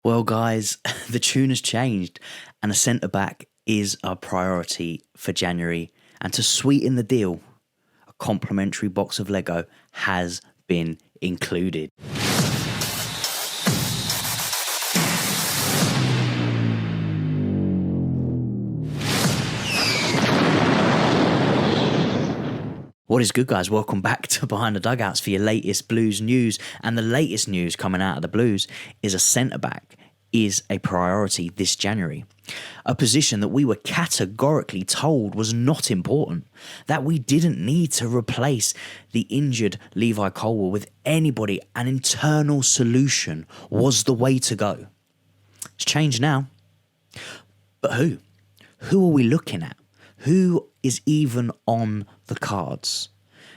Well, guys, the tune has changed, and a centre back is a priority for January. And to sweeten the deal, a complimentary box of Lego has been included. What is good, guys? Welcome back to Behind the Dugouts for your latest Blues news. And the latest news coming out of the Blues is a centre-back is a priority this January. A position that we were categorically told was not important, that we didn't need to replace the injured Levi Colwill with anybody. An internal solution was the way to go. It's changed now. But who? Who are we looking at? Who is even on the cards?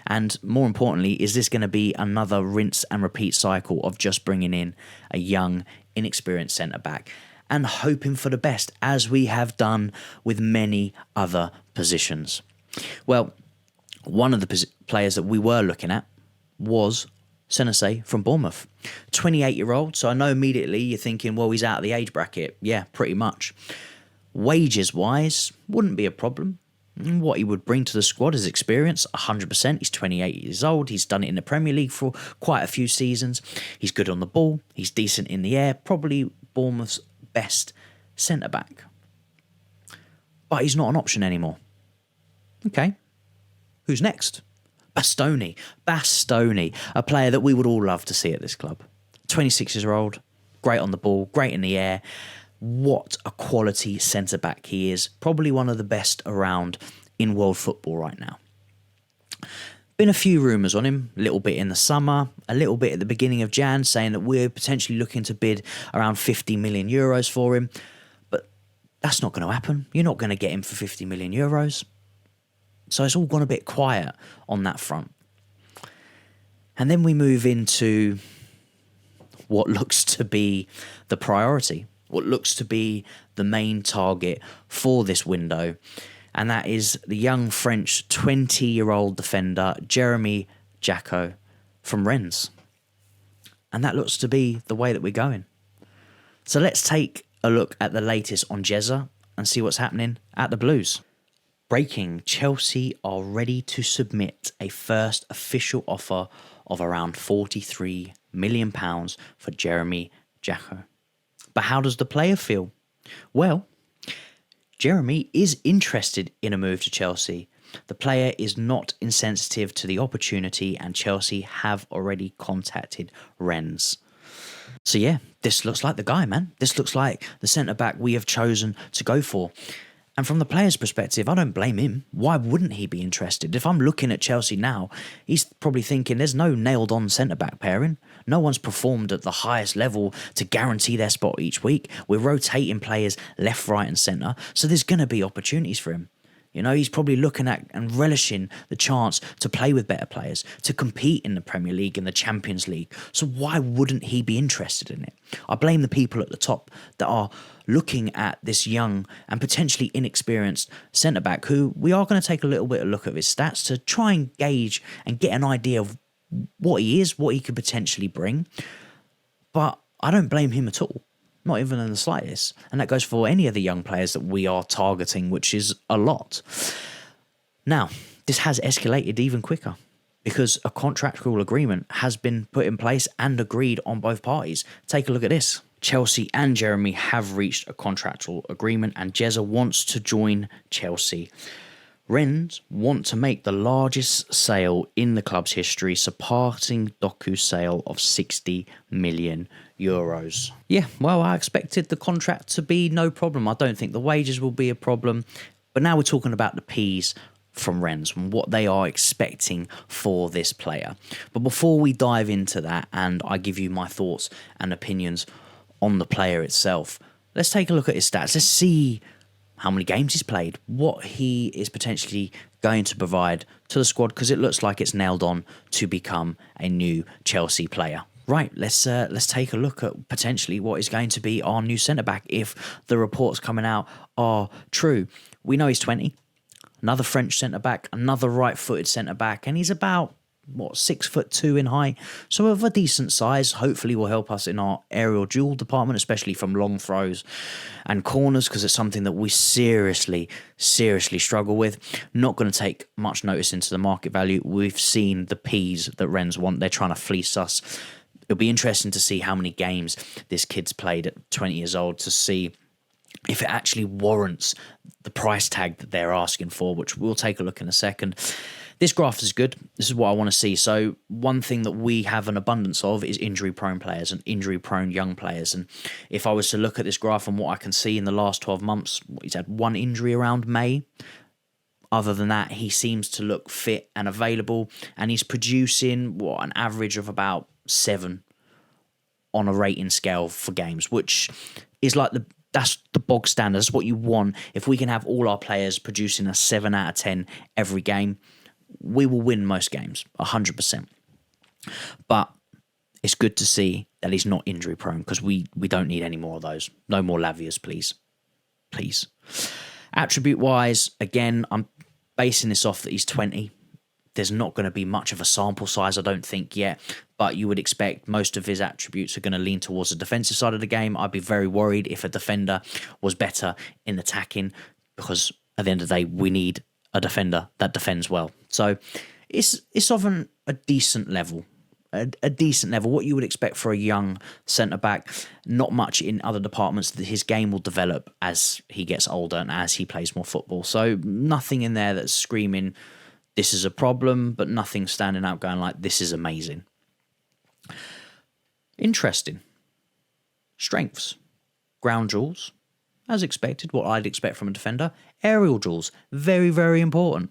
And more importantly, is this going to be another rinse and repeat cycle of just bringing in a young, inexperienced centre-back and hoping for the best, as we have done with many other positions? Well, one of the players that we were looking at was Senese from Bournemouth. 28-year-old, so I know immediately you're thinking, well, he's out of the age bracket. Yeah, pretty much. Wages-wise, wouldn't be a problem. What he would bring to the squad is experience, 100%. He's 28 years old. He's done it in the Premier League for quite a few seasons. He's good on the ball. He's decent in the air. Probably Bournemouth's best centre-back. But he's not an option anymore. Okay. Who's next? Bastoni, a player that we would all love to see at this club. 26 years old, great on the ball, great in the air. What a quality centre-back he is. Probably one of the best around in world football right now. Been a few rumours on him, a little bit in the summer, a little bit at the beginning of Jan, saying that we're potentially looking to bid around 50 million euros for him. But that's not going to happen. You're not going to get him for 50 million euros. So it's all gone a bit quiet on that front. And then we move into what looks to be the priority, what looks to be the main target for this window, and that is the young French 20-year-old defender Jeremy Jaccquet from Rennes. And that looks to be the way that we're going. So let's take a look at the latest on Jezza and see what's happening at the Blues. Breaking: Chelsea are ready to submit a first official offer of around £43 million for Jeremy Jaccquet. But how does the player feel? Well, Jeremy is interested in a move to Chelsea. The player is not insensitive to the opportunity, and Chelsea have already contacted Rennes. So yeah, this looks like the guy, man. This looks like the centre-back we have chosen to go for. And from the player's perspective, I don't blame him. Why wouldn't he be interested? If I'm looking at Chelsea now, he's probably thinking there's no nailed-on centre-back pairing. No one's performed at the highest level to guarantee their spot each week. We're rotating players left, right and centre, so there's going to be opportunities for him. You know, he's probably looking at and relishing the chance to play with better players, to compete in the Premier League and the Champions League. So why wouldn't he be interested in it? I blame the people at the top that are looking at this young and potentially inexperienced centre-back, who we are going to take a little bit of a look at his stats to try and gauge and get an idea of what he is, what he could potentially bring. But I don't blame him at all. Not even in the slightest. And that goes for any of the young players that we are targeting, which is a lot. Now, this has escalated even quicker because a contractual agreement has been put in place and agreed on both parties. Take a look at this. Chelsea and Jeremy have reached a contractual agreement, and Jezza wants to join Chelsea. Rennes want to make the largest sale in the club's history, surpassing Doku's sale of €60 million. Yeah, well, I expected the contract to be no problem. I don't think the wages will be a problem. But now we're talking about the P's from Rennes and what they are expecting for this player. But before we dive into that and I give you my thoughts and opinions on the player itself, let's take a look at his stats. Let's see how many games he's played, what he is potentially going to provide to the squad, because it looks like it's nailed on to become a new Chelsea player. Right, let's take a look at potentially what is going to be our new centre-back if the reports coming out are true. We know he's 20, another French centre-back, another right-footed centre-back, and he's about 6'2" in height, so of a decent size. Hopefully will help us in our aerial duel department, especially from long throws and corners, because it's something that we seriously struggle with. Not going to take much notice into the market value. We've seen the P's that Rennes want. They're trying to fleece us. It'll be interesting to see how many games this kid's played at 20 years old to see if it actually warrants the price tag that they're asking for, which we'll take a look in a second. This graph is good. This is what I want to see. So one thing that we have an abundance of is injury-prone players and injury-prone young players. And if I was to look at this graph and what I can see in the last 12 months, he's had one injury around May. Other than that, he seems to look fit and available, and he's producing an average of about 7 on a rating scale for games, which is like that's the bog standard. That's what you want. If we can have all our players producing a 7 out of 10 every game, we will win most games, 100%. But it's good to see that he's not injury prone, because we don't need any more of those. No more Lavias, please. Please. Attribute wise, again, I'm basing this off that he's 20. There's not going to be much of a sample size, I don't think, yet. But you would expect most of his attributes are going to lean towards the defensive side of the game. I'd be very worried if a defender was better in attacking, because at the end of the day, we need a defender that defends well. So it's often a decent level. A decent level, what you would expect for a young centre-back. Not much in other departments. That his game will develop as he gets older and as he plays more football. So nothing in there that's screaming, this is a problem, but nothing standing out going like, this is amazing. Interesting. Strengths. Ground duels, as expected, what I'd expect from a defender. Aerial duels, very, very important.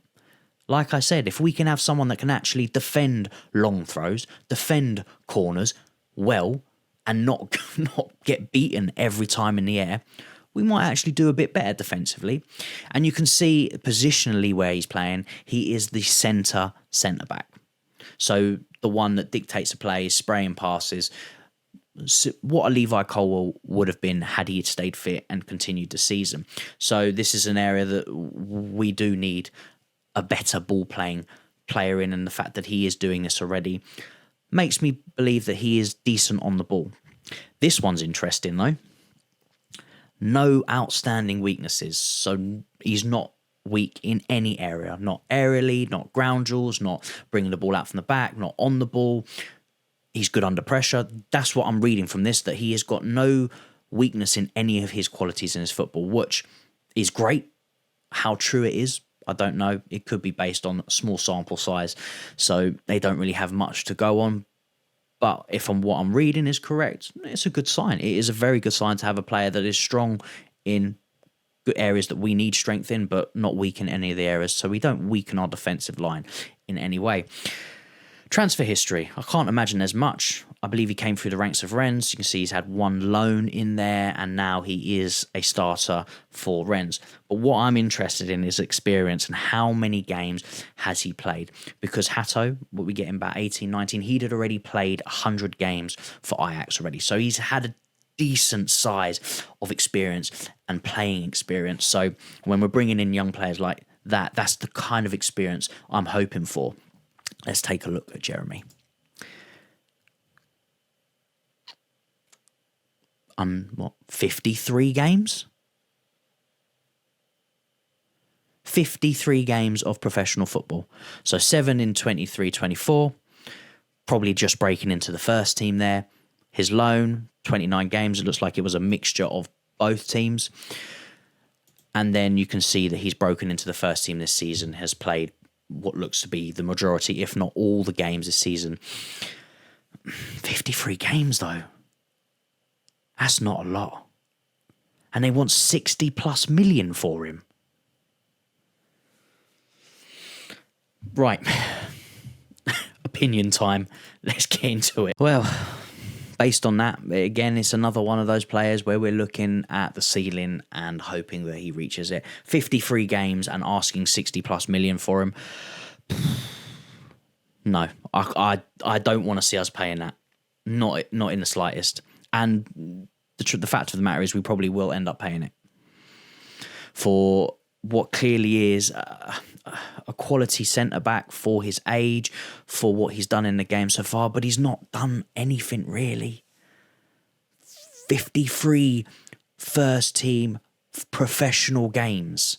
Like I said, if we can have someone that can actually defend long throws, defend corners well, and not get beaten every time in the air, we might actually do a bit better defensively. And you can see positionally where he's playing, he is the centre-back. So the one that dictates the play, spraying passes, what a Levi Colwell would have been had he stayed fit and continued the season. So this is an area that we do need a better ball-playing player in, and the fact that he is doing this already makes me believe that he is decent on the ball. This one's interesting, though. No outstanding weaknesses, so he's not weak in any area. Not aerially, not ground duels, not bringing the ball out from the back, not on the ball. He's good under pressure. That's what I'm reading from this, that he has got no weakness in any of his qualities in his football, which is great. How true it is, I don't know. It could be based on small sample size, so they don't really have much to go on. But if what I'm reading is correct, it's a good sign. It is a very good sign to have a player that is strong in good areas that we need strength in, but not weak in any of the areas, so we don't weaken our defensive line in any way. Transfer history. I can't imagine there's much. I believe he came through the ranks of Rennes. You can see he's had one loan in there, and now he is a starter for Rennes. But what I'm interested in is experience and how many games has he played. Because Hato, what we get in about 18, 19, he'd had already played 100 games for Ajax already. So he's had a decent size of experience and playing experience. So when we're bringing in young players like that, that's the kind of experience I'm hoping for. Let's take a look at Jeremy. 53 games? 53 games of professional football. So 7 in 23-24. Probably just breaking into the first team there. His loan, 29 games. It looks like it was a mixture of both teams. And then you can see that he's broken into the first team this season, has played what looks to be the majority, if not all, the games this season. 53 games, though. That's not a lot. And they want 60 plus million for him. Right. Opinion time. Let's get into it. Well, based on that, again, it's another one of those players where we're looking at the ceiling and hoping that he reaches it. 53 games and asking 60 plus million for him. No, I don't want to see us paying that. Not in the slightest. And the fact of the matter is we probably will end up paying it. For what clearly is a quality centre-back for his age, for what he's done in the game so far, but he's not done anything really. 53 first-team professional games.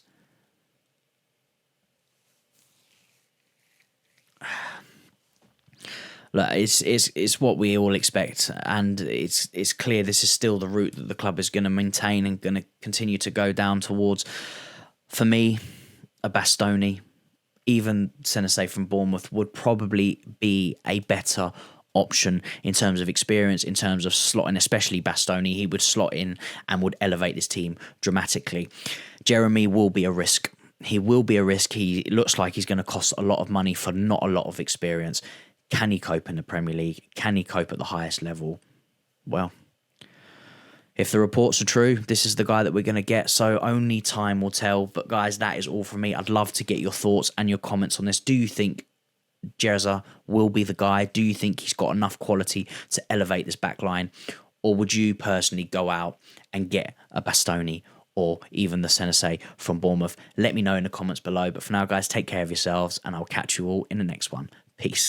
Look, it's what we all expect, and it's clear this is still the route that the club is going to maintain and going to continue to go down towards. For me, a Bastoni, even Senesi from Bournemouth, would probably be a better option in terms of experience, in terms of slotting, especially Bastoni. He would slot in and would elevate this team dramatically. Jeremy will be a risk. He will be a risk. He looks like he's going to cost a lot of money for not a lot of experience. Can he cope in the Premier League? Can he cope at the highest level? Well, if the reports are true, this is the guy that we're going to get, so only time will tell. But guys, that is all from me. I'd love to get your thoughts and your comments on this. Do you think Jezza will be the guy? Do you think he's got enough quality to elevate this back line? Or would you personally go out and get a Bastoni or even the Senesi from Bournemouth? Let me know in the comments below. But for now, guys, take care of yourselves, and I'll catch you all in the next one. Peace.